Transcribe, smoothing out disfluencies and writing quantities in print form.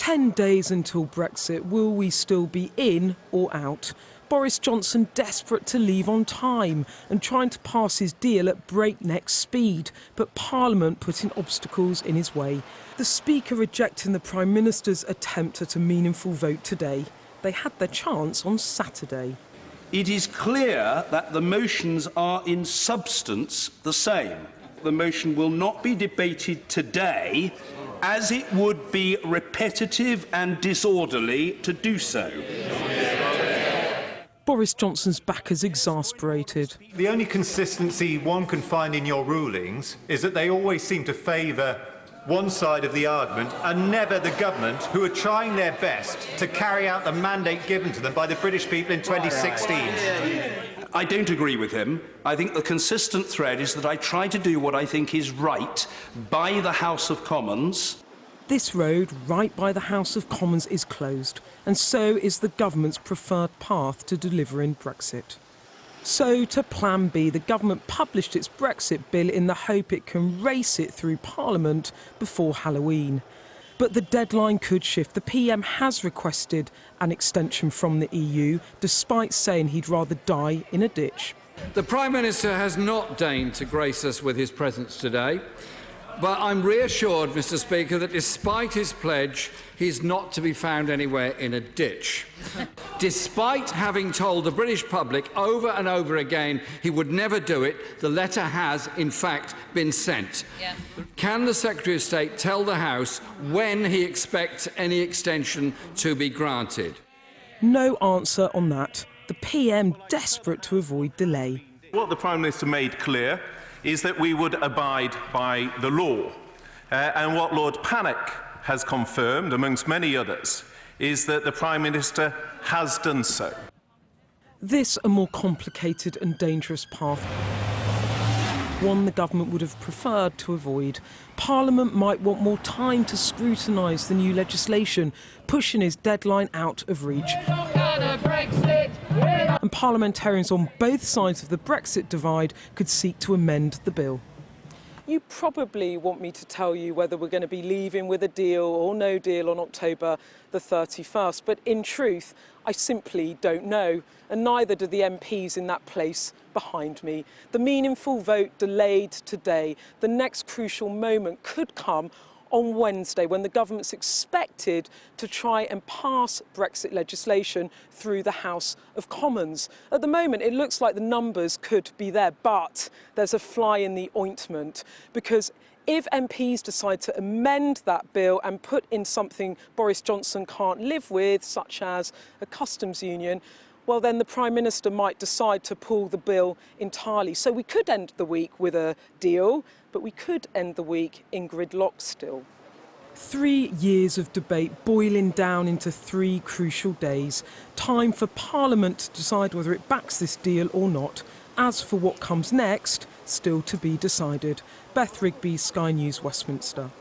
10 days until Brexit. Will we still be in or out? Boris Johnson desperate to leave on time and trying to pass his deal at breakneck speed, but Parliament putting obstacles in his way. The Speaker rejecting the Prime Minister's attempt at a meaningful vote today. They had their chance on Saturday. It is clear that the motions are in substance the same. The motion will not be debated today, as it would be repetitive and disorderly to do so. Boris Johnson's backers exasperated. The only consistency one can find in your rulings is that they always seem to favour one side of the argument and never the government, who are trying their best to carry out the mandate given to them by the British people in 2016. I don't agree with him. I think the consistent thread is that I try to do what I think is right by the House of Commons. This road, right by the House of Commons, is closed, and so is the government's preferred path to delivering Brexit. So, to Plan B, the government published its Brexit bill in the hope it can race it through Parliament before Halloween. But the deadline could shift. The PM has requested an extension from the EU, despite saying he'd rather die in a ditch. The Prime Minister has not deigned to grace us with his presence today. But I'm reassured, Mr. Speaker, that despite his pledge, he's not to be found anywhere in a ditch. Despite having told the British public over and over again he would never do it, the letter has, in fact, been sent. Yeah. Can the Secretary of State tell the House when he expects any extension to be granted? No answer on that. The PM desperate to avoid delay. What the Prime Minister made clear is that we would abide by the law. And what Lord Pannick has confirmed, amongst many others, is that the Prime Minister has done so. This a more complicated and dangerous path. One the government would have preferred to avoid. Parliament might want more time to scrutinise the new legislation, pushing his deadline out of reach. And parliamentarians on both sides of the Brexit divide could seek to amend the bill. You probably want me to tell you whether we're going to be leaving with a deal or no deal on October the 31st, but in truth, I simply don't know, and neither do the MPs in that place behind me. The meaningful vote delayed today. The next crucial moment could come on Wednesday, when the government's expected to try and pass Brexit legislation through the House of Commons. At the moment, it looks like the numbers could be there, but there's a fly in the ointment, because if MPs decide to amend that bill and put in something Boris Johnson can't live with, such as a customs union, well, then the Prime Minister might decide to pull the bill entirely. So we could end the week with a deal, but we could end the week in gridlock still. 3 years of debate boiling down into 3 crucial days. Time for Parliament to decide whether it backs this deal or not. As for what comes next, still to be decided. Beth Rigby, Sky News, Westminster.